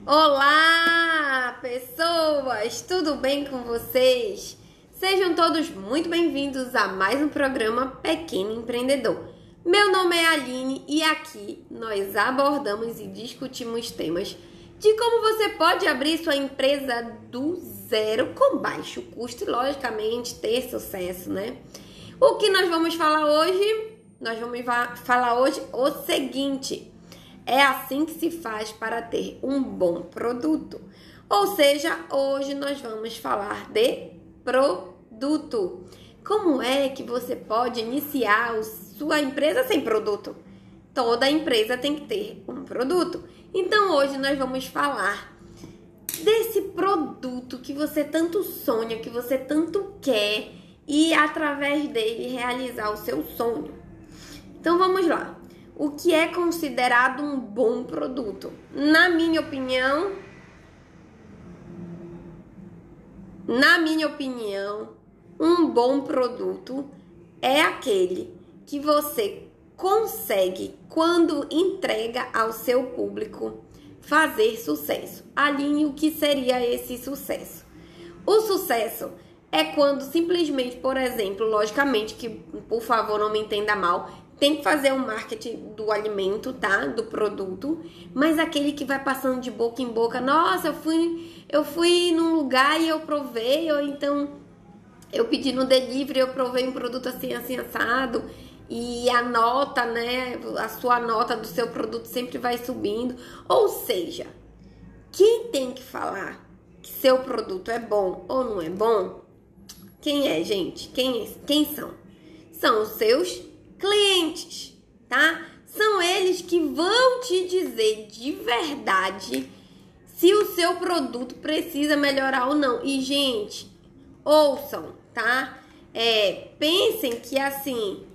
Olá, pessoas! Tudo bem com vocês? Sejam todos muito bem-vindos a mais um programa Pequeno Empreendedor. Meu nome é Aline e aqui nós abordamos e discutimos temas de como você pode abrir sua empresa do zero com baixo custo e, logicamente, ter sucesso, né? O que nós vamos falar hoje? Nós vamos falar hoje o seguinte: é assim que se faz para ter um bom produto. Ou seja, hoje nós vamos falar de produto. Como é que você pode iniciar sua empresa sem produto? Toda empresa tem que ter um produto. Então hoje nós vamos falar desse produto que você tanto sonha, que você tanto quer e através dele realizar o seu sonho. Então vamos lá. O que é considerado um bom produto? Na minha opinião, um bom produto é aquele que você consegue, quando entrega ao seu público, fazer sucesso. Alinhe o que seria esse sucesso. O sucesso é quando simplesmente, por exemplo, logicamente que, por favor, não me entenda mal, tem que fazer um marketing do alimento, tá? Do produto, mas aquele que vai passando de boca em boca. Nossa, eu fui num lugar e eu provei, ou então eu pedi no delivery, eu provei um produto assim, assim, assado, e a nota, né? A sua nota do seu produto sempre vai subindo. Ou seja, quem tem que falar que seu produto é bom ou não é bom? Quem é, gente? Quem são? São os seus clientes, tá? São eles que vão te dizer de verdade se o seu produto precisa melhorar ou não. E, gente, ouçam, tá? Pensem que, assim,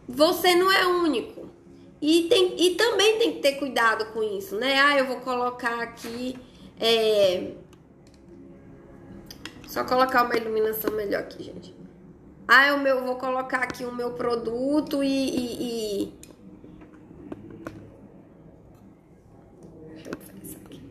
você não é único. E também tem que ter cuidado com isso, né? Eu vou colocar aqui... Só colocar uma iluminação melhor aqui, gente. Eu vou colocar aqui o meu produto Deixa eu fazer isso aqui.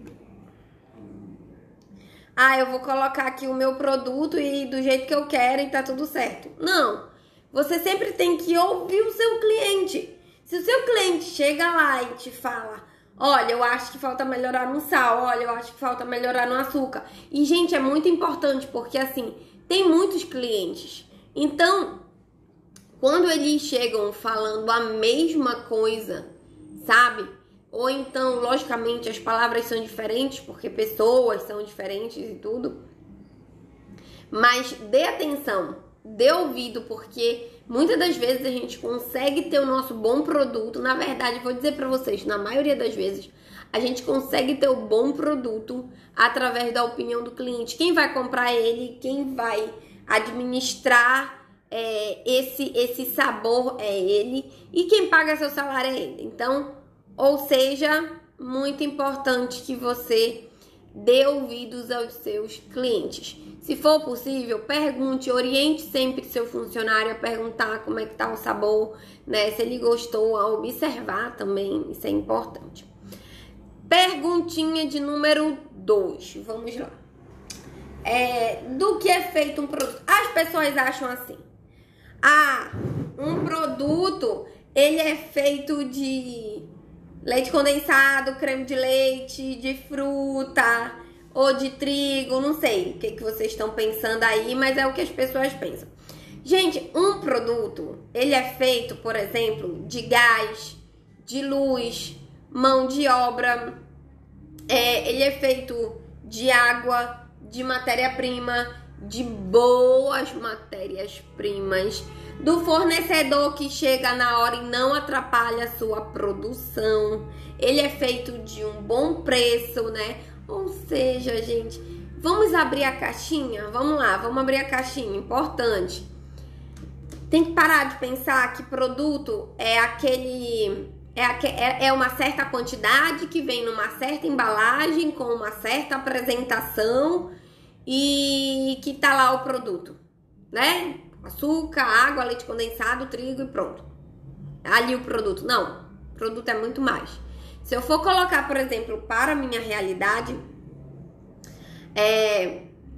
Eu vou colocar aqui o meu produto e do jeito que eu quero e tá tudo certo. Não. Você sempre tem que ouvir o seu cliente. Se o seu cliente chega lá e te fala: olha, eu acho que falta melhorar no sal, olha, eu acho que falta melhorar no açúcar. E, gente, é muito importante porque, assim, tem muitos clientes. Então, quando eles chegam falando a mesma coisa, sabe? Ou então, logicamente, as palavras são diferentes, porque pessoas são diferentes e tudo. Mas dê atenção, dê ouvido, porque muitas das vezes a gente consegue ter o nosso bom produto. Na verdade, vou dizer pra vocês, na maioria das vezes, a gente consegue ter o bom produto através da opinião do cliente. Quem vai comprar ele, quem vai administrar esse sabor é ele, e quem paga seu salário é ele. Então, ou seja, muito importante que você dê ouvidos aos seus clientes. Se for possível, pergunte, oriente sempre seu funcionário a perguntar como é que tá o sabor, né? Se ele gostou, a observar também, isso é importante. Perguntinha de número 2, vamos lá. Do que é feito um produto? As pessoas acham assim: um produto, ele é feito de leite condensado, creme de leite, de fruta ou de trigo, não sei o que vocês estão pensando aí, mas é o que as pessoas pensam. Gente, um produto, ele é feito, por exemplo, de gás, de luz, mão de obra, ele é feito de água, de matéria-prima, de boas matérias-primas, do fornecedor que chega na hora e não atrapalha a sua produção. Ele é feito de um bom preço, né? Ou seja, gente, vamos abrir a caixinha? Vamos lá, vamos abrir a caixinha, importante. Tem que parar de pensar que produto é uma certa quantidade que vem numa certa embalagem, com uma certa apresentação e que tá lá o produto, né? Açúcar, água, leite condensado, trigo e pronto. Ali o produto. Não, o produto é muito mais. Se eu for colocar, por exemplo, para a minha realidade,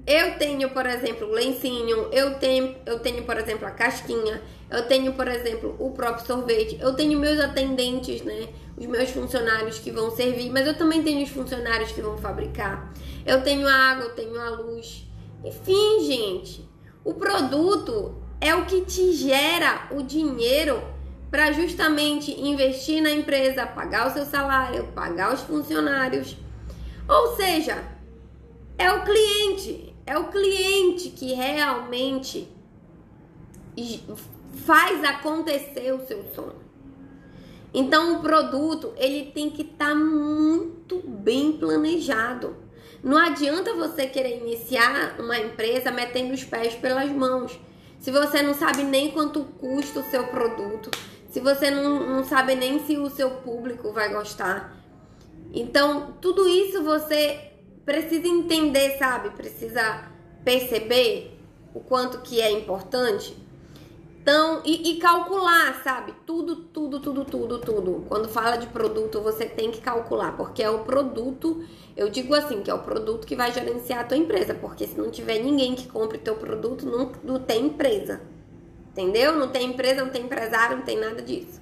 eu tenho, por exemplo, o lencinho, eu tenho, por exemplo, a casquinha, eu tenho, por exemplo, o próprio sorvete, eu tenho meus atendentes, né? Os meus funcionários que vão servir, mas eu também tenho os funcionários que vão fabricar. Eu tenho a água, eu tenho a luz. Enfim, gente, o produto é o que te gera o dinheiro para justamente investir na empresa, pagar o seu salário, pagar os funcionários. Ou seja, é o cliente que realmente faz acontecer o seu sonho. Então, o produto, ele tem que estar muito bem planejado. Não adianta você querer iniciar uma empresa metendo os pés pelas mãos. Se você não sabe nem quanto custa o seu produto, se você não sabe nem se o seu público vai gostar. Então, tudo isso você precisa entender, sabe? Precisa perceber o quanto que é importante. Então, e calcular, sabe? Tudo. Quando fala de produto, você tem que calcular, porque é o produto, eu digo assim, que é o produto que vai gerenciar a tua empresa, porque se não tiver ninguém que compre teu produto, não tem empresa. Entendeu? Não tem empresa, não tem empresário, não tem nada disso.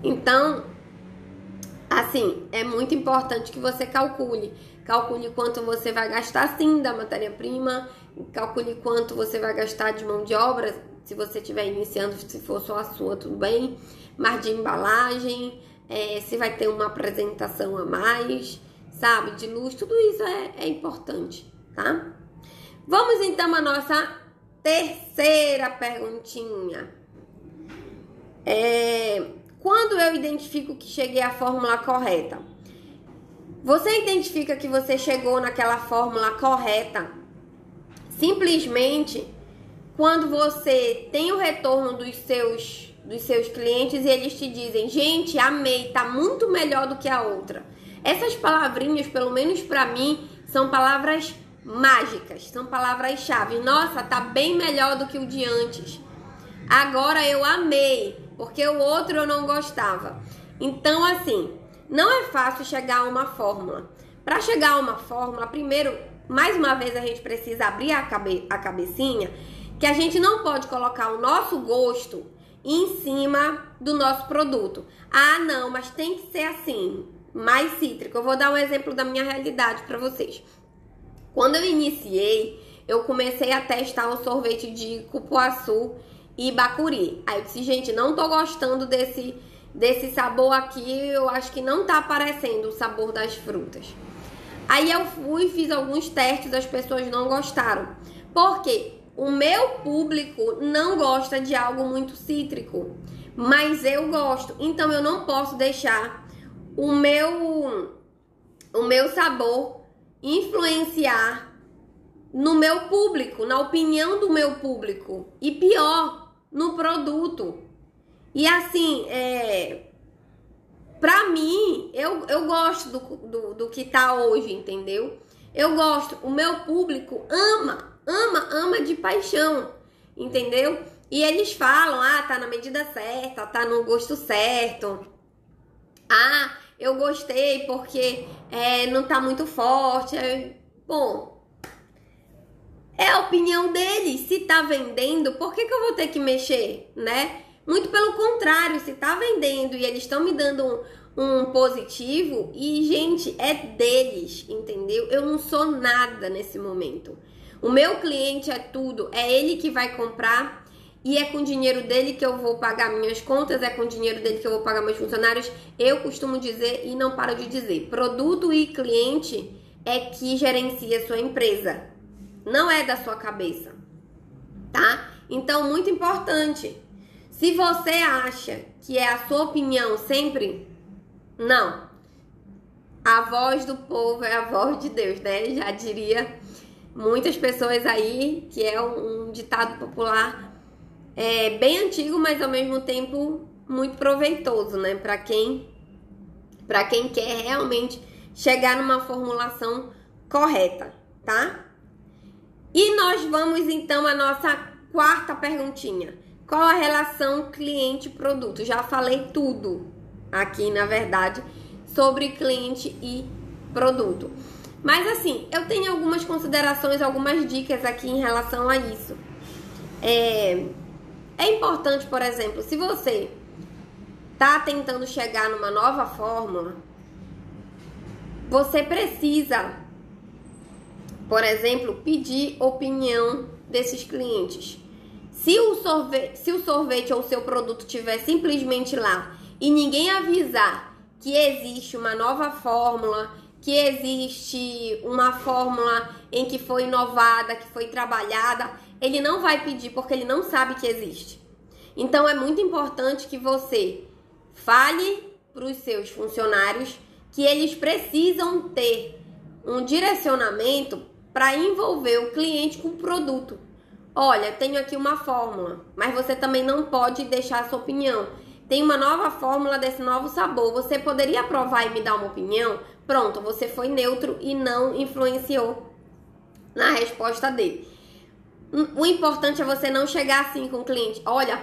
Então, assim, é muito importante que você calcule. Calcule quanto você vai gastar, sim, da matéria-prima. Calcule quanto você vai gastar de mão de obra, se você estiver iniciando, se for só a sua, tudo bem. Mas de embalagem, se vai ter uma apresentação a mais, sabe? De luz, tudo isso é importante, tá? Vamos então à nossa terceira perguntinha. Quando eu identifico que cheguei à fórmula correta? Você identifica que você chegou naquela fórmula correta simplesmente quando você tem o retorno dos seus clientes e eles te dizem: gente, amei, tá muito melhor do que a outra. Essas palavrinhas, pelo menos pra mim, são palavras mágicas, são palavras-chave. Nossa, tá bem melhor do que o de antes. Agora eu amei, porque o outro eu não gostava. Então, assim, não é fácil chegar a uma fórmula. Para chegar a uma fórmula, primeiro, mais uma vez, a gente precisa abrir a cabecinha, que a gente não pode colocar o nosso gosto em cima do nosso produto. Ah, não, mas tem que ser assim, mais cítrico. Eu vou dar um exemplo da minha realidade para vocês. Quando eu iniciei, eu comecei a testar o sorvete de cupuaçu e bacuri. Aí eu disse: gente, não tô gostando desse sabor aqui, eu acho que não tá aparecendo o sabor das frutas. Aí eu fui, fiz alguns testes, as pessoas não gostaram. Por quê? O meu público não gosta de algo muito cítrico, mas eu gosto. Então eu não posso deixar o meu sabor influenciar no meu público, na opinião do meu público. E pior, no produto. E assim, pra mim, eu gosto do que tá hoje, entendeu? Eu gosto, o meu público ama de paixão, entendeu? E eles falam: ah, tá na medida certa, tá no gosto certo. Ah, eu gostei porque não tá muito forte. Bom, é a opinião deles. Se tá vendendo, por que eu vou ter que mexer, né? Muito pelo contrário, se tá vendendo e eles estão me dando um positivo, e, gente, é deles, entendeu? Eu não sou nada nesse momento. O meu cliente é tudo, é ele que vai comprar e é com o dinheiro dele que eu vou pagar minhas contas, é com o dinheiro dele que eu vou pagar meus funcionários. Eu costumo dizer e não paro de dizer: produto e cliente é que gerencia a sua empresa, não é da sua cabeça, tá? Então, muito importante. Se você acha que é a sua opinião sempre, não. A voz do povo é a voz de Deus, né? Já diria muitas pessoas aí, que é um ditado popular bem antigo, mas ao mesmo tempo muito proveitoso, né? Para quem quer realmente chegar numa formulação correta, tá? E nós vamos então à nossa quarta perguntinha. Qual a relação cliente-produto? Já falei tudo aqui, na verdade, sobre cliente e produto. Mas assim, eu tenho algumas considerações, algumas dicas aqui em relação a isso. É importante, por exemplo, se você tá tentando chegar numa nova fórmula, você precisa, por exemplo, pedir opinião desses clientes. Se o sorvete ou o seu produto estiver simplesmente lá e ninguém avisar que existe uma nova fórmula, que existe uma fórmula em que foi inovada, que foi trabalhada, ele não vai pedir porque ele não sabe que existe. Então é muito importante que você fale para os seus funcionários que eles precisam ter um direcionamento para envolver o cliente com o produto. Olha, tenho aqui uma fórmula, mas você também não pode deixar a sua opinião. Tem uma nova fórmula desse novo sabor. Você poderia provar e me dar uma opinião? Pronto, você foi neutro e não influenciou na resposta dele. O importante é você não chegar assim com o cliente. Olha,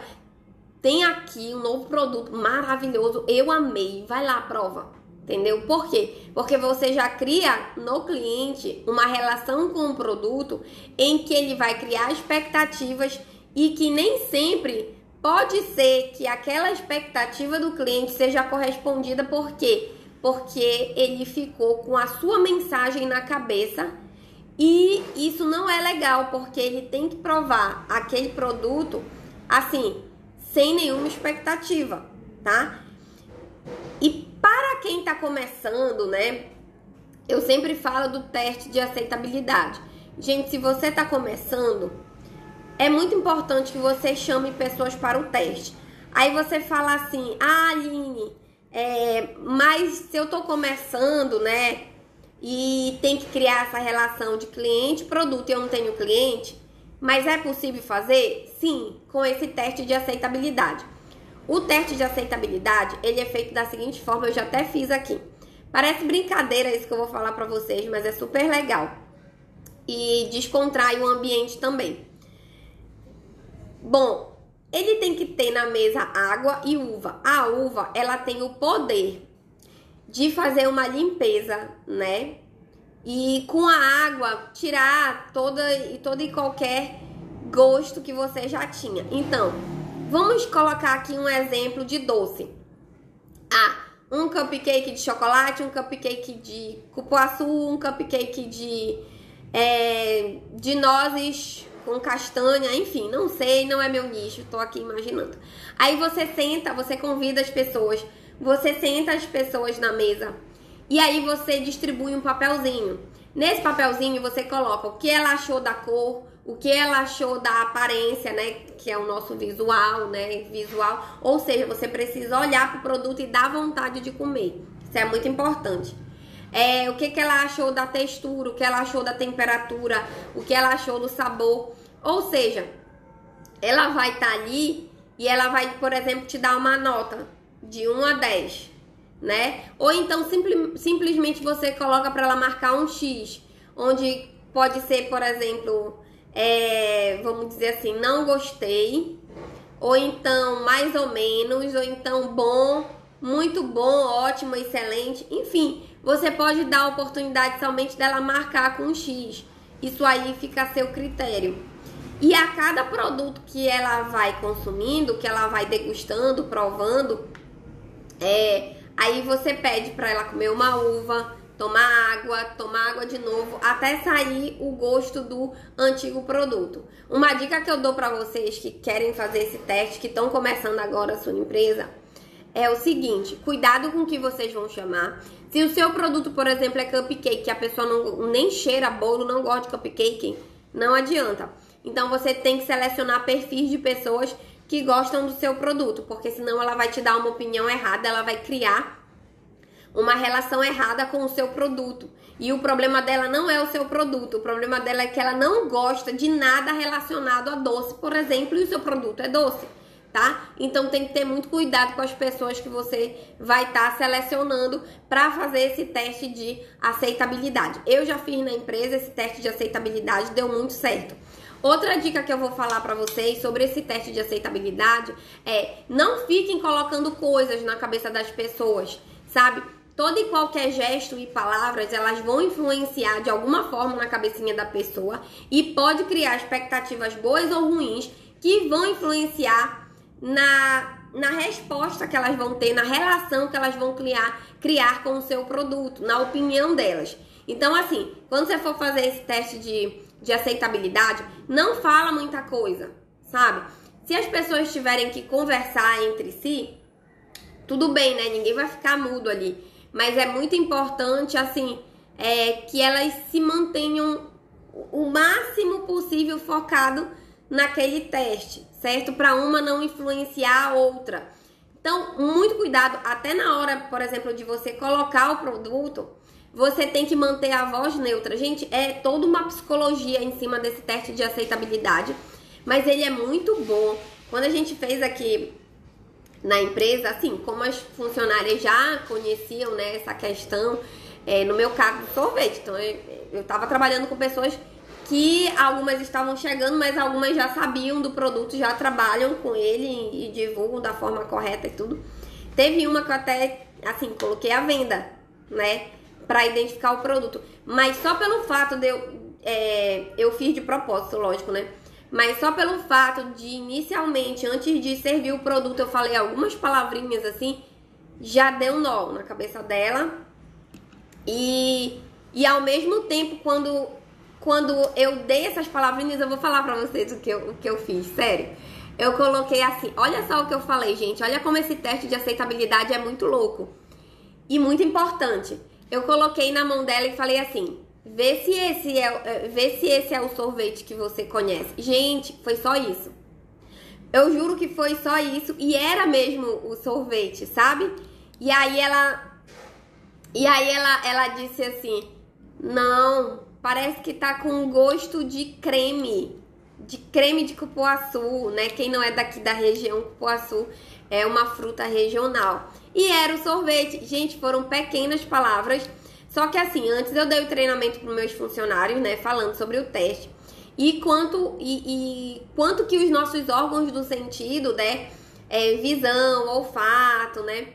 tem aqui um novo produto maravilhoso, eu amei. Vai lá, prova. Entendeu? Por quê? Porque você já cria no cliente uma relação com o produto em que ele vai criar expectativas e que nem sempre pode ser que aquela expectativa do cliente seja correspondida. Por quê? Porque ele ficou com a sua mensagem na cabeça e isso não é legal, porque ele tem que provar aquele produto assim, sem nenhuma expectativa, tá? E para quem tá começando, né, eu sempre falo do teste de aceitabilidade. Gente, se você tá começando, é muito importante que você chame pessoas para o teste. Aí você fala assim, Aline, mas se eu tô começando, né, e tem que criar essa relação de cliente-produto e eu não tenho cliente, mas é possível fazer? Sim, com esse teste de aceitabilidade. O teste de aceitabilidade, ele é feito da seguinte forma, eu já até fiz aqui. Parece brincadeira isso que eu vou falar pra vocês, mas é super legal. E descontrai o ambiente também. Bom, ele tem que ter na mesa água e uva. A uva, ela tem o poder de fazer uma limpeza, né? E com a água, tirar toda e qualquer gosto que você já tinha. Então, vamos colocar aqui um exemplo de doce. Um cupcake de chocolate, um cupcake de cupuaçu, um cupcake de nozes com castanha, enfim, não sei, não é meu nicho, tô aqui imaginando. Aí você senta, você convida as pessoas, você senta as pessoas na mesa e aí você distribui um papelzinho. Nesse papelzinho você coloca o que ela achou da cor, o que ela achou da aparência, né, que é o nosso visual, né, ou seja, você precisa olhar para o produto e dar vontade de comer, isso é muito importante. O que ela achou da textura, o que ela achou da temperatura, o que ela achou do sabor, ou seja, ela vai estar ali e ela vai, por exemplo, te dar uma nota de 1 a 10, né, ou então simplesmente você coloca para ela marcar um X, onde pode ser, por exemplo, vamos dizer assim, não gostei, ou então mais ou menos, ou então bom, muito bom, ótimo, excelente, enfim, você pode dar a oportunidade somente dela marcar com um X, isso aí fica a seu critério. E a cada produto que ela vai consumindo, que ela vai degustando, provando, aí você pede para ela comer uma uva, tomar água de novo, até sair o gosto do antigo produto. Uma dica que eu dou para vocês que querem fazer esse teste, que estão começando agora a sua empresa, é o seguinte, cuidado com o que vocês vão chamar. Se o seu produto, por exemplo, é cupcake, que a pessoa nem cheira bolo, não gosta de cupcake, não adianta. Então você tem que selecionar perfis de pessoas que gostam do seu produto, porque senão ela vai te dar uma opinião errada, ela vai criar uma relação errada com o seu produto. E o problema dela não é o seu produto, o problema dela é que ela não gosta de nada relacionado a doce, por exemplo, e o seu produto é doce, tá? Então tem que ter muito cuidado com as pessoas que você vai estar selecionando para fazer esse teste de aceitabilidade. Eu já fiz na empresa esse teste de aceitabilidade, deu muito certo. Outra dica que eu vou falar para vocês sobre esse teste de aceitabilidade é: não fiquem colocando coisas na cabeça das pessoas, sabe? todo e qualquer gesto e palavras, elas vão influenciar de alguma forma na cabecinha da pessoa e pode criar expectativas boas ou ruins que vão influenciar na resposta que elas vão ter, na relação que elas vão criar com o seu produto, na opinião delas. Então, assim, quando você for fazer esse teste de aceitabilidade, não fala muita coisa, sabe? Se as pessoas tiverem que conversar entre si, tudo bem, né? Ninguém vai ficar mudo ali. Mas é muito importante, assim, que elas se mantenham o máximo possível focado naquele teste, certo? Para uma não influenciar a outra. Então, muito cuidado, até na hora, por exemplo, de você colocar o produto, você tem que manter a voz neutra. Gente, é toda uma psicologia em cima desse teste de aceitabilidade, mas ele é muito bom. Quando a gente fez aqui na empresa, assim, como as funcionárias já conheciam, né, essa questão, no meu caso do sorvete, então eu tava trabalhando com pessoas que algumas estavam chegando, mas algumas já sabiam do produto, já trabalham com ele e divulgam da forma correta e tudo. Teve uma que eu até, assim, coloquei à venda, né, pra identificar o produto, mas só pelo fato de eu fiz de propósito, lógico, né, mas só pelo fato de, inicialmente, antes de servir o produto, eu falei algumas palavrinhas assim, já deu nó na cabeça dela. E ao mesmo tempo, quando eu dei essas palavrinhas, eu vou falar pra vocês o que eu fiz, sério. Eu coloquei assim, olha só o que eu falei, gente, olha como esse teste de aceitabilidade é muito louco e muito importante. Eu coloquei na mão dela e falei assim: vê se esse é o sorvete que você conhece. Gente, foi só isso. Eu juro que foi só isso. E era mesmo o sorvete, sabe? E aí ela disse assim: não, parece que tá com gosto de creme de cupuaçu, né? Quem não é daqui da região, cupuaçu é uma fruta regional. E era o sorvete. Gente, foram pequenas palavras. Só que assim, antes eu dei o treinamento para os meus funcionários, né, falando sobre o teste. E quanto que os nossos órgãos do sentido, né, visão, olfato, né,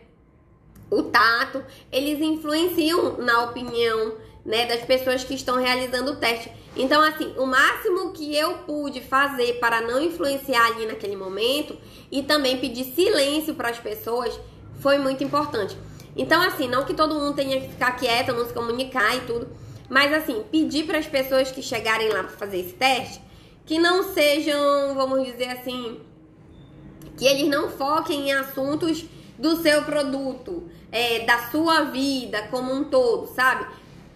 o tato, eles influenciam na opinião, né, das pessoas que estão realizando o teste. Então, assim, o máximo que eu pude fazer para não influenciar ali naquele momento e também pedir silêncio para as pessoas foi muito importante. Então, assim, não que todo mundo tenha que ficar quieto, não se comunicar e tudo, mas, assim, pedir para as pessoas que chegarem lá para fazer esse teste que não sejam, vamos dizer assim, que eles não foquem em assuntos do seu produto, da sua vida como um todo, sabe?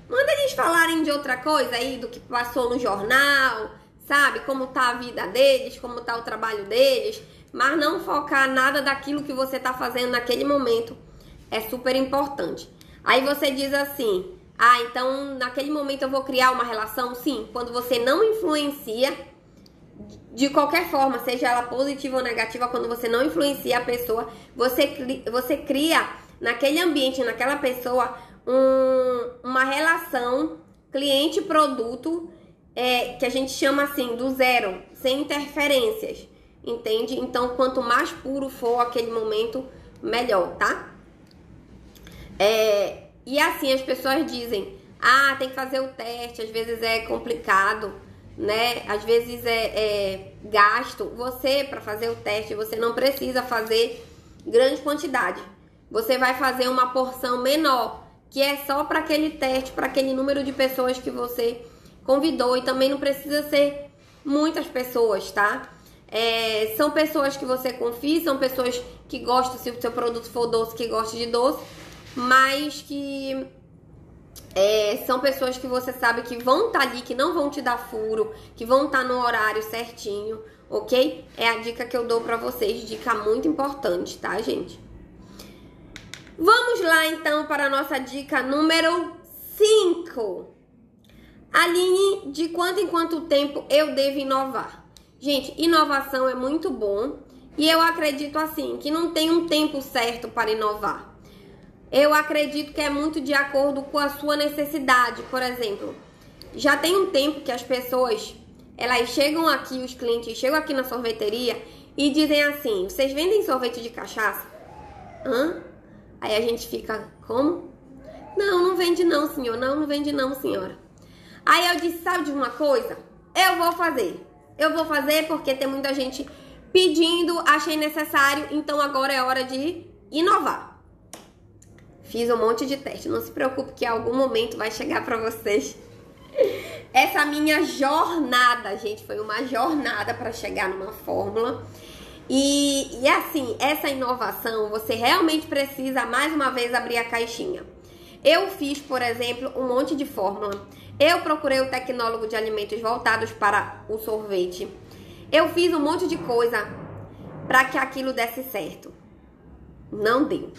Manda eles falarem de outra coisa aí, do que passou no jornal, sabe? Como tá a vida deles, como tá o trabalho deles, mas não focar nada daquilo que você tá fazendo naquele momento. É super importante. Aí você diz assim: ah, então naquele momento eu vou criar uma relação? Sim, quando você não influencia de qualquer forma, seja ela positiva ou negativa, quando você não influencia a pessoa, você cria naquele ambiente, naquela pessoa, uma relação cliente-produto, que a gente chama assim, do zero, sem interferências, entende? Então, quanto mais puro for aquele momento, melhor, tá? E assim, as pessoas dizem: ah, tem que fazer o teste, às vezes é complicado, né? Às vezes é gasto. Você, para fazer o teste, você não precisa fazer grande quantidade. Você vai fazer uma porção menor, que é só para aquele teste, para aquele número de pessoas que você convidou. E também não precisa ser muitas pessoas, tá? São pessoas que você confia, são pessoas que gostam, se o seu produto for doce, que gostam de doce, mas que são pessoas que você sabe que vão estar ali, que não vão te dar furo, que vão estar no horário certinho, ok? É a dica que eu dou pra vocês, dica muito importante, tá, gente? Vamos lá, então, para a nossa dica número 5. Aline, de quanto em quanto tempo eu devo inovar? Gente, inovação é muito bom e eu acredito, assim, que não tem um tempo certo para inovar. Eu acredito que é muito de acordo com a sua necessidade. Por exemplo, já tem um tempo que as pessoas, elas chegam aqui, os clientes chegam aqui na sorveteria e dizem assim: vocês vendem sorvete de cachaça? Hã? Aí a gente fica: como? Não, não vende não, senhor. Não vende não, senhora. Aí eu disse, sabe de uma coisa? Eu vou fazer. Eu vou fazer porque tem muita gente pedindo, achei necessário, então agora é hora de inovar. Fiz um monte de teste. Não se preocupe que em algum momento vai chegar pra vocês. Essa minha jornada, gente, foi uma jornada pra chegar numa fórmula. E assim, essa inovação, você realmente precisa, mais uma vez, abrir a caixinha. Eu fiz, por exemplo, um monte de fórmula. Eu procurei o tecnólogo de alimentos voltados para o sorvete. Eu fiz um monte de coisa para que aquilo desse certo. Não deu,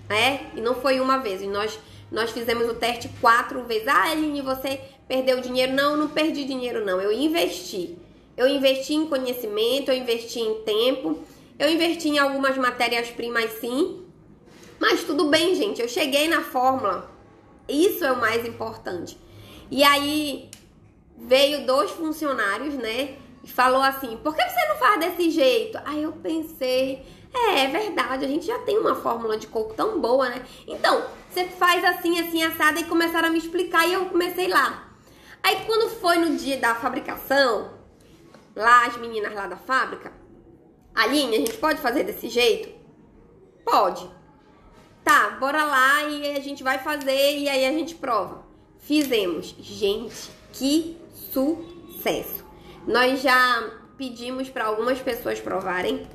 né? E não foi uma vez. Nós fizemos o teste 4 vezes. Ah, Eline, você perdeu dinheiro? Não, não perdi dinheiro, não. Eu investi. Eu investi em conhecimento, eu investi em tempo, eu investi em algumas matérias-primas, sim. Mas tudo bem, gente. Eu cheguei na fórmula. Isso é o mais importante. E aí veio 2 funcionários, né? E falou assim, por que você não faz desse jeito? Aí eu pensei, é verdade, a gente já tem uma fórmula de coco tão boa, né? Então, você faz assim, assim, assada, e começaram a me explicar e eu comecei lá. Aí quando foi no dia da fabricação, lá as meninas lá da fábrica, Aline, a gente pode fazer desse jeito? Pode. Tá, bora lá e a gente vai fazer e aí a gente prova. Fizemos. Gente, que sucesso. Nós já pedimos para algumas pessoas provarem.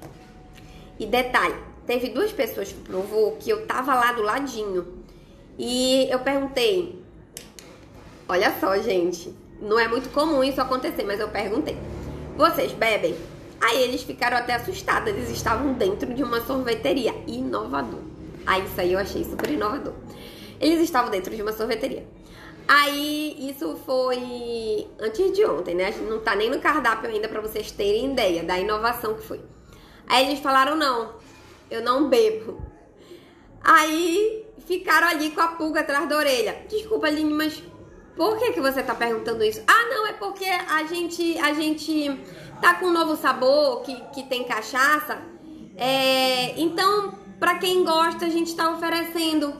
E detalhe, teve 2 pessoas que provou que eu tava lá do ladinho. E eu perguntei, olha só, gente, não é muito comum isso acontecer, mas eu perguntei, vocês bebem? Aí eles ficaram até assustados, eles estavam dentro de uma sorveteria. Inovador. Aí isso aí eu achei super inovador. Eles estavam dentro de uma sorveteria. Aí isso foi antes de ontem, né? Não tá nem no cardápio ainda pra vocês terem ideia da inovação que foi. Aí eles falaram, não, eu não bebo. Aí ficaram ali com a pulga atrás da orelha. Desculpa, Aline, mas por que você tá perguntando isso? Ah, não, é porque a gente tá com um novo sabor que tem cachaça. Então, pra quem gosta, a gente tá oferecendo.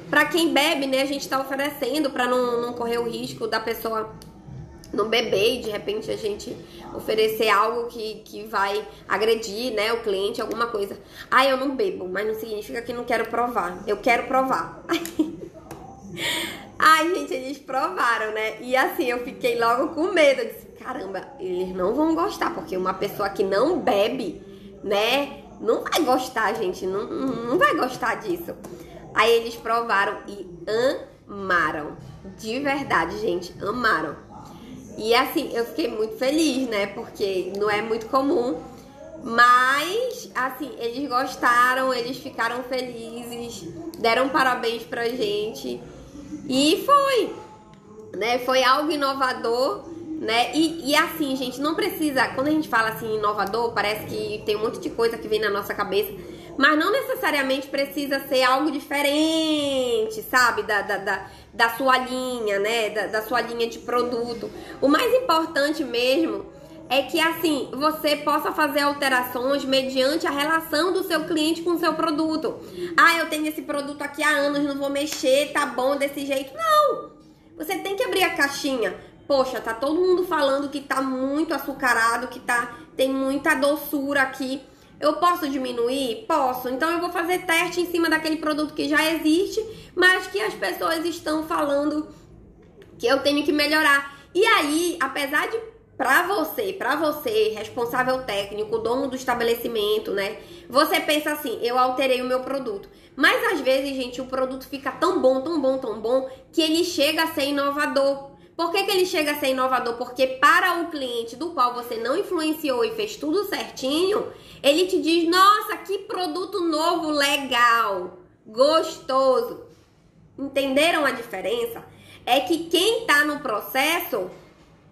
Pra quem bebe, né, a gente tá oferecendo pra não correr o risco da pessoa não beber e de repente a gente oferecer algo que vai agredir, né, o cliente, alguma coisa. Ah, eu não bebo, mas não significa que não quero provar. Eu quero provar. Ai, gente, eles provaram, né? E assim, eu fiquei logo com medo. Eu disse, caramba, eles não vão gostar, porque uma pessoa que não bebe, né, não vai gostar, gente. Não vai gostar disso. Aí eles provaram e amaram. De verdade, gente, amaram. E assim, eu fiquei muito feliz, né? Porque não é muito comum. Mas, assim, eles gostaram, eles ficaram felizes, deram parabéns pra gente. E foi, né? Foi algo inovador, né? E assim, gente, não precisa... Quando a gente fala assim, inovador, parece que tem um monte de coisa que vem na nossa cabeça. Mas não necessariamente precisa ser algo diferente, sabe? Da sua linha, né? Da sua linha de produto. O mais importante mesmo é que, assim, você possa fazer alterações mediante a relação do seu cliente com o seu produto. Ah, eu tenho esse produto aqui há anos, não vou mexer, tá bom desse jeito. Não! Você tem que abrir a caixinha. Poxa, tá todo mundo falando que tá muito açucarado, que tem muita doçura aqui. Eu posso diminuir? Posso. Então eu vou fazer teste em cima daquele produto que já existe, mas que as pessoas estão falando que eu tenho que melhorar. E aí, apesar de pra você, responsável técnico, dono do estabelecimento, né? Você pensa assim, eu alterei o meu produto. Mas às vezes, gente, o produto fica tão bom, tão bom, tão bom, que ele chega a ser inovador. Por que ele chega a ser inovador? Porque para o cliente do qual você não influenciou e fez tudo certinho, ele te diz, nossa, que produto novo, legal, gostoso. Entenderam a diferença? É que quem tá no processo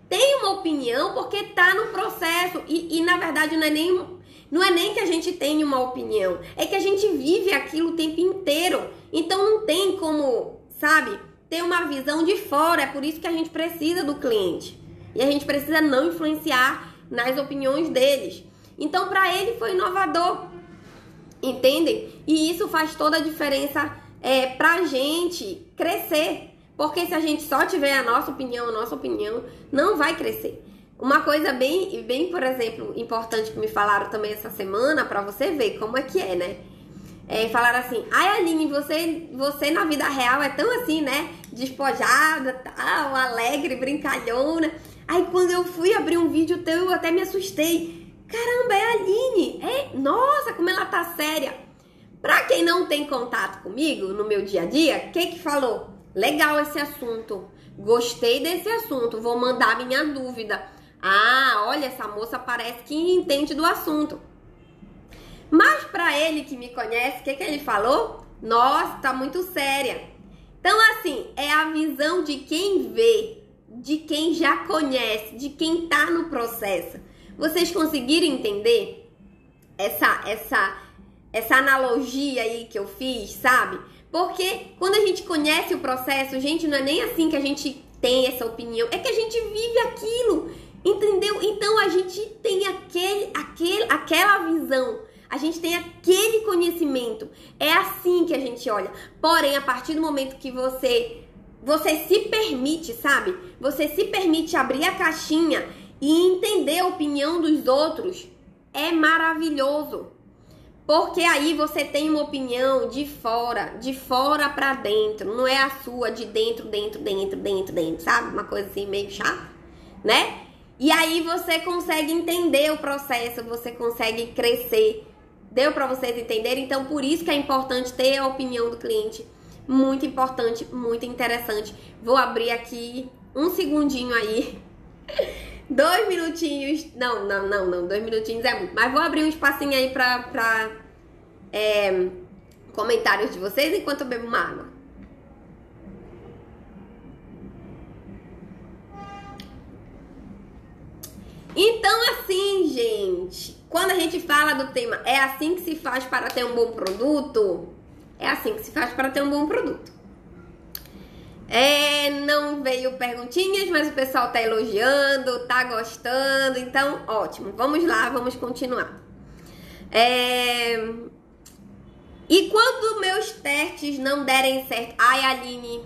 tem uma opinião porque tá no processo. E na verdade não é nem que a gente tenha uma opinião, é que a gente vive aquilo o tempo inteiro. Então não tem como, sabe, ter uma visão de fora. É por isso que a gente precisa do cliente. E a gente precisa não influenciar nas opiniões deles. Então, para ele foi inovador. Entendem? E isso faz toda a diferença pra gente crescer. Porque se a gente só tiver a nossa opinião, não vai crescer. Uma coisa bem, por exemplo, importante que me falaram também essa semana, pra você ver como é que é, né? Falaram assim, ai Aline, você na vida real é tão assim, né? Despojada, tal, alegre, brincalhona. Aí quando eu fui abrir um vídeo teu, eu até me assustei. Caramba, é a Aline. Nossa, como ela tá séria. Pra quem não tem contato comigo no meu dia a dia, o que falou? Legal esse assunto. Gostei desse assunto. Vou mandar minha dúvida. Ah, olha, essa moça parece que entende do assunto. Mas pra ele que me conhece, o que ele falou? Nossa, tá muito séria. Então, assim, é a visão de quem vê, de quem já conhece, de quem tá no processo. Vocês conseguiram entender essa analogia aí que eu fiz, sabe? Porque quando a gente conhece o processo, gente, não é nem assim que a gente tem essa opinião, é que a gente vive aquilo, entendeu? Então a gente tem aquela visão, a gente tem aquele conhecimento, é assim que a gente olha. Porém, a partir do momento que você se permite, sabe? Você se permite abrir a caixinha e entender a opinião dos outros, é maravilhoso. Porque aí você tem uma opinião de fora pra dentro. Não é a sua de dentro, sabe? Uma coisa assim meio chata, né? E aí você consegue entender o processo, você consegue crescer. Deu pra vocês entenderem? Então, por isso que é importante ter a opinião do cliente. Muito importante, muito interessante. Vou abrir aqui um segundinho aí. 2 minutinhos. Não, 2 minutinhos é muito. Mas vou abrir um espacinho aí pra comentários de vocês enquanto eu bebo uma água. Então, assim, gente, quando a gente fala do tema, é assim que se faz para ter um bom produto? É assim que se faz para ter um bom produto. Não veio perguntinhas, mas o pessoal tá elogiando, tá gostando, então ótimo. Vamos lá, vamos continuar. E quando meus testes não derem certo? Ai, Aline,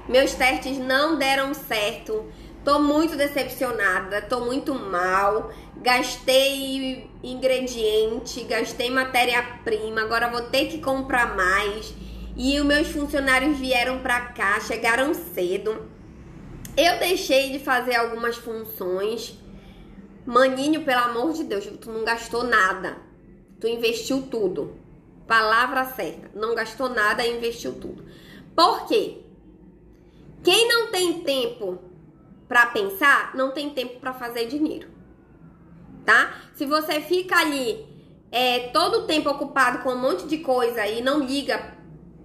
meus testes não deram certo. Tô muito decepcionada, tô muito mal. Gastei ingrediente, gastei matéria-prima, agora vou ter que comprar mais. E os meus funcionários vieram pra cá, chegaram cedo. Eu deixei de fazer algumas funções. Maninho, pelo amor de Deus, tu não gastou nada. Tu investiu tudo. Palavra certa. Não gastou nada e investiu tudo. Por quê? Quem não tem tempo pra pensar, não tem tempo pra fazer dinheiro. Tá? Se você fica ali todo o tempo ocupado com um monte de coisa e não liga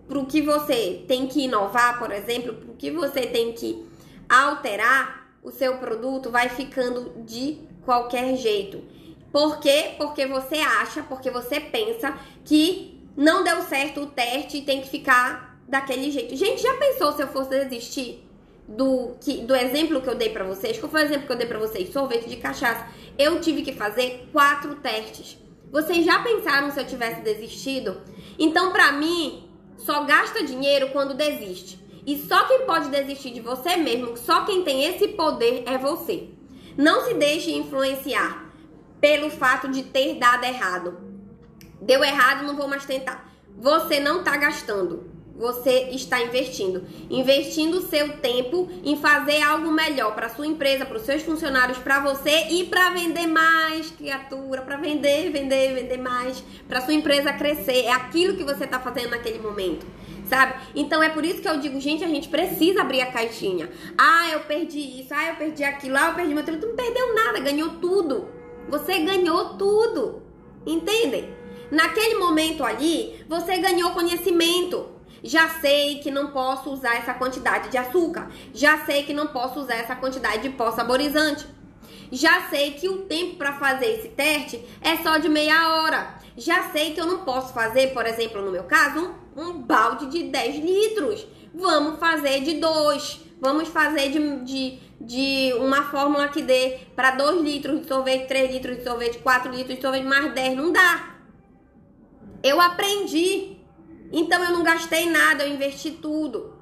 pro que você tem que inovar, por exemplo, pro que você tem que alterar, o seu produto vai ficando de qualquer jeito. Por quê? Porque você acha, porque você pensa que não deu certo o teste e tem que ficar daquele jeito. Gente, já pensou se eu fosse desistir do exemplo que eu dei pra vocês? Qual foi o exemplo que eu dei pra vocês? Sorvete de cachaça. Eu tive que fazer 4 testes. Vocês já pensaram se eu tivesse desistido? Então, pra mim, só gasta dinheiro quando desiste. E só quem pode desistir de você mesmo, só quem tem esse poder é você. Não se deixe influenciar pelo fato de ter dado errado. Deu errado, não vou mais tentar. Você não tá gastando. Você está investindo. Investindo o seu tempo em fazer algo melhor para sua empresa, para os seus funcionários, para você e para vender mais, criatura, para vender mais, para sua empresa crescer. É aquilo que você está fazendo naquele momento, sabe? Então é por isso que eu digo, gente, a gente precisa abrir a caixinha. Ah, eu perdi isso, eu perdi aquilo, eu perdi meu tempo. Tu não perdeu nada, ganhou tudo. Você ganhou tudo. Entendem? Naquele momento ali, você ganhou conhecimento. Já sei que não posso usar essa quantidade de açúcar. Já sei que não posso usar essa quantidade de pó saborizante. Já sei que o tempo para fazer esse teste é só de meia hora. Já sei que eu não posso fazer, por exemplo, no meu caso, um balde de 10 litros. Vamos fazer de 2. Vamos fazer de uma fórmula que dê para 2 litros de sorvete, 3 litros de sorvete, 4 litros de sorvete, mais 10. Não dá. Eu aprendi. Então eu não gastei nada, eu investi tudo.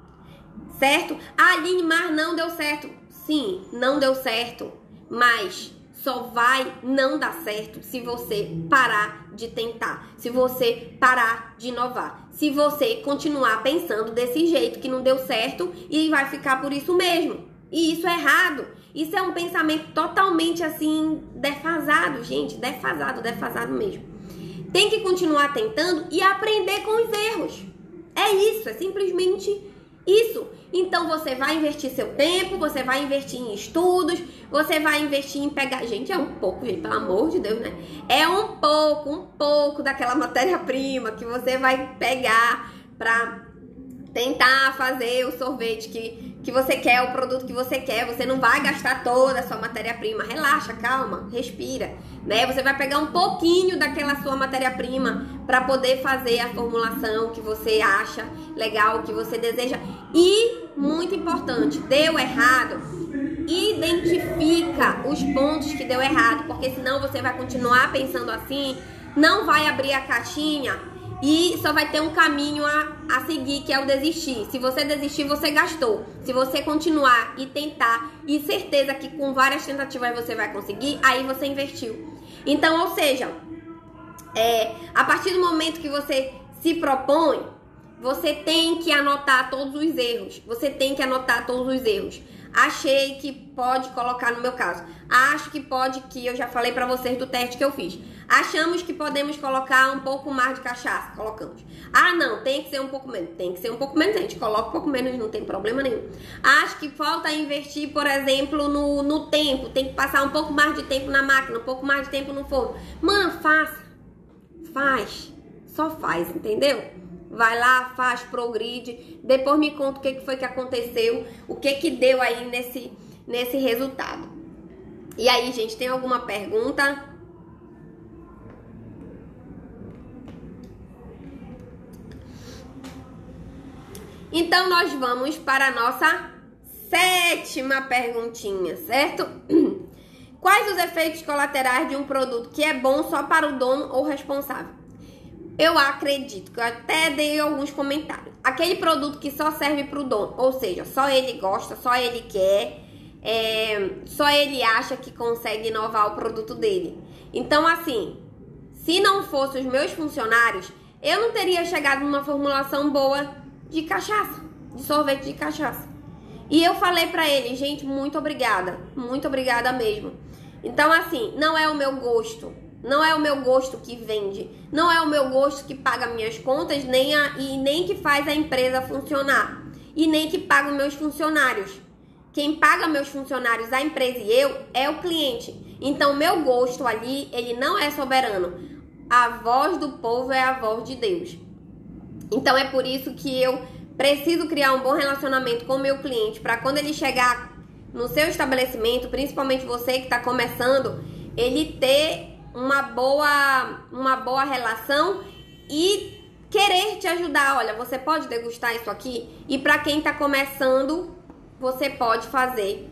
Certo? Ah, Aline, mas não deu certo. Sim, não deu certo. Mas só vai não dar certo se você parar de tentar. Se você parar de inovar. Se você continuar pensando desse jeito que não deu certo e vai ficar por isso mesmo. E isso é errado. Isso é um pensamento totalmente assim, defasado, gente. Defasado mesmo. Tem que continuar tentando e aprender com os erros. É isso, é simplesmente isso. Então você vai investir seu tempo, você vai investir em estudos, você vai investir em pegar... Gente, é um pouco, gente, pelo amor de Deus, né? É um pouco daquela matéria-prima que você vai pegar pra tentar fazer o sorvete que você quer, o produto que você quer. Você não vai gastar toda a sua matéria-prima. Relaxa, calma, respira, né? Você vai pegar um pouquinho daquela sua matéria-prima para poder fazer a formulação que você acha legal, que você deseja. E, muito importante, deu errado, identifica os pontos que deu errado, porque senão você vai continuar pensando assim, não vai abrir a caixinha e só vai ter um caminho a seguir, que é o desistir. Se você desistir, você gastou. Se você continuar e tentar, e certeza que com várias tentativas você vai conseguir, aí você investiu. Então, ou seja, a partir do momento que você se propõe, você tem que anotar todos os erros. Você tem que anotar todos os erros. Achei que pode colocar no meu caso. Acho que pode que... Eu já falei pra vocês do teste que eu fiz. Achamos que podemos colocar um pouco mais de cachaça. Colocamos. Ah, não, tem que ser um pouco menos. Tem que ser um pouco menos. A gente coloca um pouco menos, não tem problema nenhum. Acho que falta investir, por exemplo, no tempo. Tem que passar um pouco mais de tempo na máquina, um pouco mais de tempo no forno. Mano, faça. Faz. Só faz, entendeu? Vai lá, faz, progride. Depois me conta o que foi que aconteceu. O que deu aí nesse resultado. E aí, gente, tem alguma pergunta? Então, nós vamos para a nossa 7ª perguntinha, certo? Quais os efeitos colaterais de um produto que é bom só para o dono ou responsável? Eu acredito, que eu até dei alguns comentários. Aquele produto que só serve para o dono, ou seja, só ele gosta, só ele quer, só ele acha que consegue inovar o produto dele. Então, assim, se não fossem os meus funcionários, eu não teria chegado numa formulação boa de cachaça, de sorvete de cachaça. E eu falei pra ele, gente, muito obrigada mesmo. Então, assim, não é o meu gosto. Não é o meu gosto que vende, não é o meu gosto que paga minhas contas, nem que faz a empresa funcionar, e nem que paga os meus funcionários. Quem paga meus funcionários, a empresa e eu, é o cliente. Então, meu gosto ali, ele não é soberano. A voz do povo é a voz de Deus. Então, é por isso que eu preciso criar um bom relacionamento com o meu cliente, para quando ele chegar no seu estabelecimento, principalmente você que está começando, ele ter uma boa relação e querer te ajudar. Olha, você pode degustar isso aqui? E para quem tá começando, você pode fazer.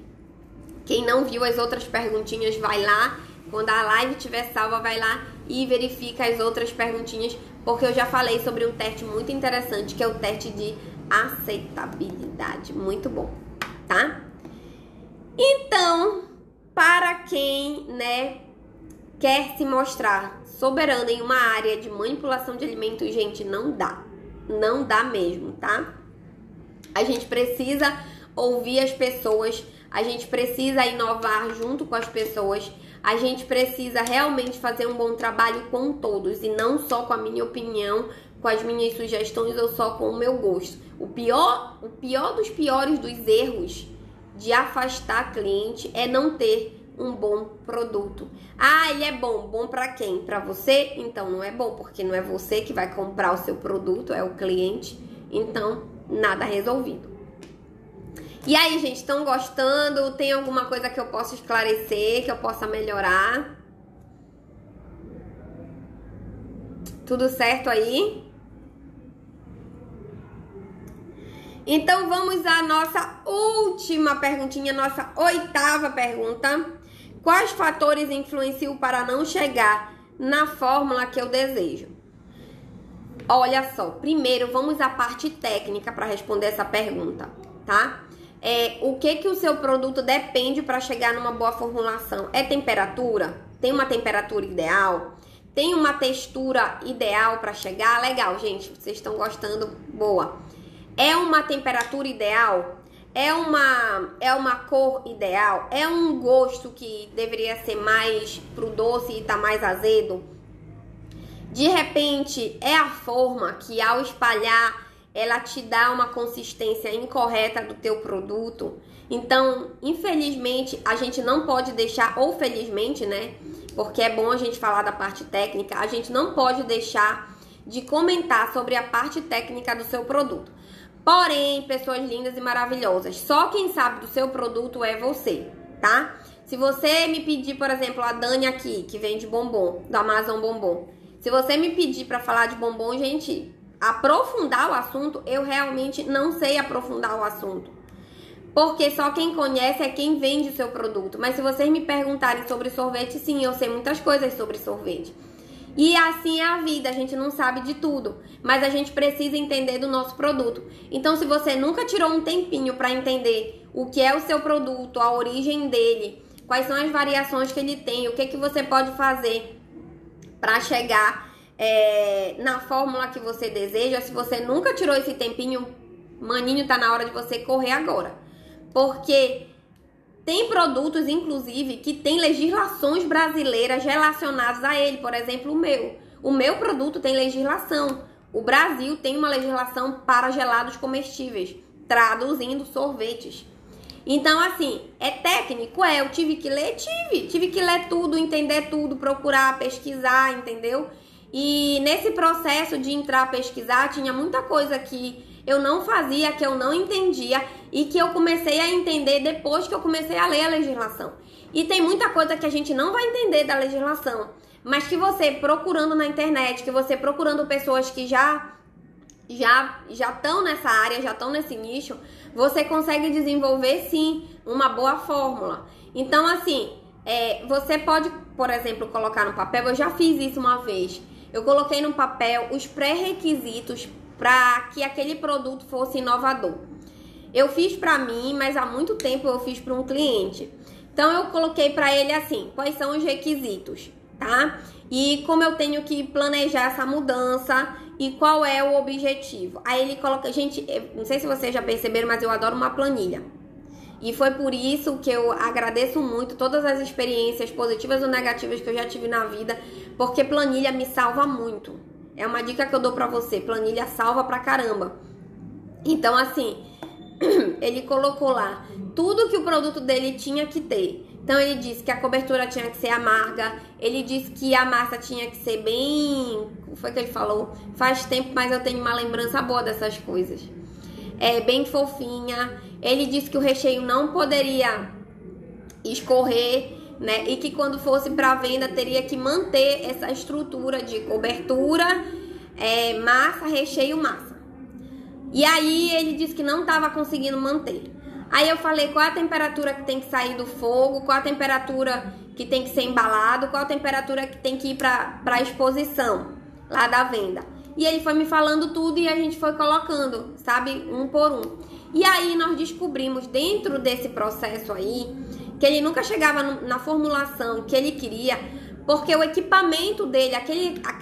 Quem não viu as outras perguntinhas, vai lá. Quando a live estiver salva, vai lá e verifica as outras perguntinhas, porque eu já falei sobre um teste muito interessante, que é o teste de aceitabilidade. Muito bom, tá? Então, para quem, quer se mostrar soberano em uma área de manipulação de alimentos, gente, não dá. Não dá mesmo, tá? A gente precisa ouvir as pessoas, a gente precisa inovar junto com as pessoas, a gente precisa realmente fazer um bom trabalho com todos e não só com a minha opinião, com as minhas sugestões ou só com o meu gosto. O pior dos piores dos erros de afastar cliente é não ter um bom produto. Ah, ele é bom. Bom pra quem? Pra você? Então não é bom, porque não é você que vai comprar o seu produto, é o cliente. Então, nada resolvido. E aí, gente, estão gostando? Tem alguma coisa que eu possa esclarecer, que eu possa melhorar? Tudo certo aí? Então, vamos à nossa última perguntinha, nossa 8ª pergunta. Quais fatores influenciam para não chegar na fórmula que eu desejo? Olha só, primeiro vamos à parte técnica para responder essa pergunta, tá? O que o seu produto depende para chegar numa boa formulação? É temperatura? Tem uma temperatura ideal? Tem uma textura ideal para chegar? Legal, gente, vocês estão gostando? Boa. É uma temperatura ideal? É uma cor ideal? É um gosto que deveria ser mais pro doce e tá mais azedo? De repente, é a forma que ao espalhar ela te dá uma consistência incorreta do teu produto? Então, infelizmente, a gente não pode deixar, ou felizmente, né? Porque é bom a gente falar da parte técnica, a gente não pode deixar de comentar sobre a parte técnica do seu produto. Porém, pessoas lindas e maravilhosas, só quem sabe do seu produto é você, tá? Se você me pedir, por exemplo, a Dani aqui, que vende bombom, do Amazon Bombom. Se você me pedir pra falar de bombom, gente, aprofundar o assunto, eu realmente não sei aprofundar o assunto. Porque só quem conhece é quem vende o seu produto. Mas se vocês me perguntarem sobre sorvete, sim, eu sei muitas coisas sobre sorvete. E assim é a vida, a gente não sabe de tudo, mas a gente precisa entender do nosso produto. Então, se você nunca tirou um tempinho para entender o que é o seu produto, a origem dele, quais são as variações que ele tem, o que você pode fazer para chegar na fórmula que você deseja, se você nunca tirou esse tempinho, maninho, tá na hora de você correr agora. Porque tem produtos, inclusive, que tem legislações brasileiras relacionadas a ele. Por exemplo, o meu. O meu produto tem legislação. O Brasil tem uma legislação para gelados comestíveis, traduzindo sorvetes. Então, assim, é técnico? Eu tive que ler? Tive que ler tudo, entender tudo, procurar, pesquisar, entendeu? E nesse processo de entrar pesquisar, tinha muita coisa que eu não fazia, que eu não entendia e que eu comecei a entender depois que eu comecei a ler a legislação. E tem muita coisa que a gente não vai entender da legislação, mas que você procurando na internet, que você procurando pessoas que já estão nessa área, já estão nesse nicho, você consegue desenvolver sim uma boa fórmula. Então, assim, você pode, por exemplo, colocar no papel. Eu já fiz isso uma vez. Eu coloquei no papel os pré-requisitos para que aquele produto fosse inovador. Eu fiz para mim, mas há muito tempo eu fiz para um cliente. Então eu coloquei para ele assim, quais são os requisitos, tá? E como eu tenho que planejar essa mudança e qual é o objetivo. Aí ele coloca, gente, não sei se vocês já perceberam, mas eu adoro uma planilha. E foi por isso que eu agradeço muito todas as experiências positivas ou negativas que eu já tive na vida, porque planilha me salva muito. É uma dica que eu dou pra você, planilha salva pra caramba. Então, assim, ele colocou lá tudo que o produto dele tinha que ter. Então, ele disse que a cobertura tinha que ser amarga, ele disse que a massa tinha que ser bem... Como foi que ele falou? Faz tempo, mas eu tenho uma lembrança boa dessas coisas. Bem fofinha. Ele disse que o recheio não poderia escorrer, né? E que quando fosse para venda teria que manter essa estrutura de cobertura, massa, recheio, massa. E aí ele disse que não estava conseguindo manter. Aí eu falei qual é a temperatura que tem que sair do fogo, qual a temperatura que tem que ser embalado, qual a temperatura que tem que ir para a exposição lá da venda. E ele foi me falando tudo e a gente foi colocando, sabe, um por um. E aí nós descobrimos dentro desse processo aí que ele nunca chegava na formulação que ele queria, porque o equipamento dele,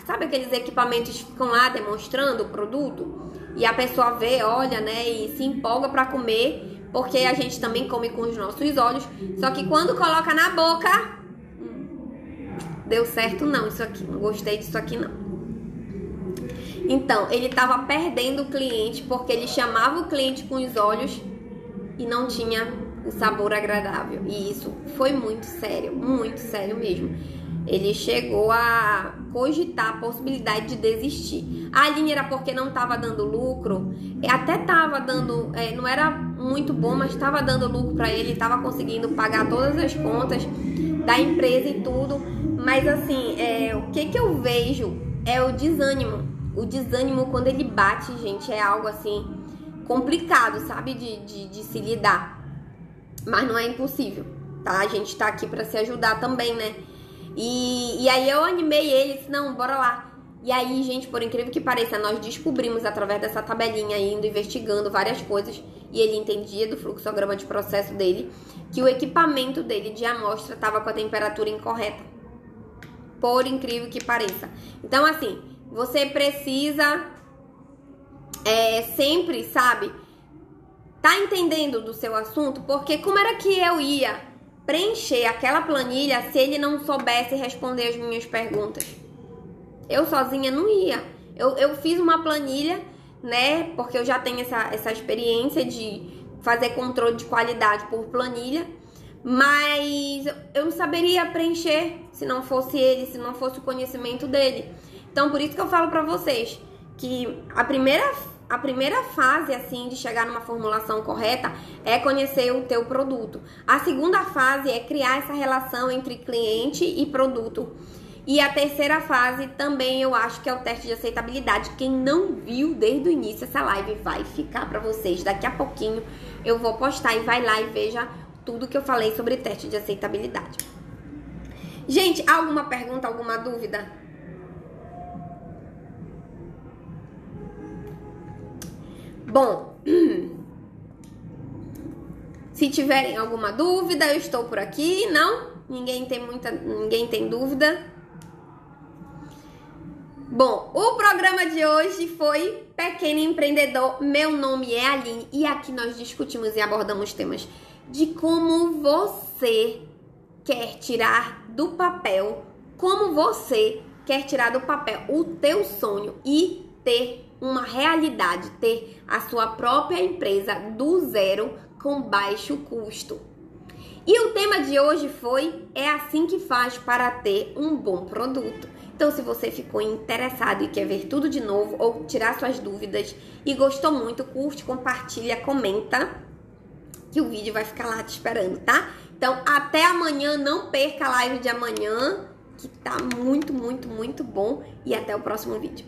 sabe aqueles equipamentos que ficam lá demonstrando o produto? E a pessoa vê, olha, né, e se empolga para comer, porque a gente também come com os nossos olhos, só que quando coloca na boca, deu certo não, isso aqui, não gostei disso aqui não. Então, ele estava perdendo o cliente porque ele chamava o cliente com os olhos e não tinha o sabor agradável. E isso foi muito sério mesmo. Ele chegou a cogitar a possibilidade de desistir. A linha era porque não estava dando lucro, até estava dando, não era muito bom, mas estava dando lucro para ele, estava conseguindo pagar todas as contas da empresa e tudo. Mas assim, o que eu vejo é o desânimo. O desânimo, quando ele bate, gente, é algo assim complicado, sabe? De se lidar. Mas não é impossível, tá? A gente tá aqui pra se ajudar também, né? E aí eu animei ele, disse, não, bora lá. E aí, gente, por incrível que pareça, nós descobrimos através dessa tabelinha, indo investigando várias coisas, e ele entendia do fluxograma de processo dele, que o equipamento dele de amostra estava com a temperatura incorreta. Por incrível que pareça. Então, assim, você precisa sempre, sabe, tá entendendo do seu assunto? Porque como era que eu ia preencher aquela planilha se ele não soubesse responder as minhas perguntas? Eu sozinha não ia. Eu fiz uma planilha, né? Porque eu já tenho essa experiência de fazer controle de qualidade por planilha. Mas eu não saberia preencher se não fosse ele, se não fosse o conhecimento dele. Então, por isso que eu falo pra vocês que a primeira fase, assim, de chegar numa formulação correta é conhecer o teu produto. A segunda fase é criar essa relação entre cliente e produto. E a terceira fase também eu acho que é o teste de aceitabilidade. Quem não viu desde o início essa live vai ficar pra vocês. Daqui a pouquinho eu vou postar e vai lá e veja tudo que eu falei sobre teste de aceitabilidade. Gente, alguma pergunta, alguma dúvida? Bom, se tiverem alguma dúvida, eu estou por aqui. Não? Ninguém tem dúvida? Bom, o programa de hoje foi Pequeno Empreendedor. Meu nome é Aline e aqui nós discutimos e abordamos temas de como você quer tirar do papel, o teu sonho e ter uma realidade, ter a sua própria empresa do zero com baixo custo. E o tema de hoje é assim que faz para ter um bom produto. Então, se você ficou interessado e quer ver tudo de novo ou tirar suas dúvidas e gostou muito, curte, compartilha, comenta, que o vídeo vai ficar lá te esperando, tá? Então, até amanhã, não perca a live de amanhã, que tá muito, muito, muito bom. E até o próximo vídeo.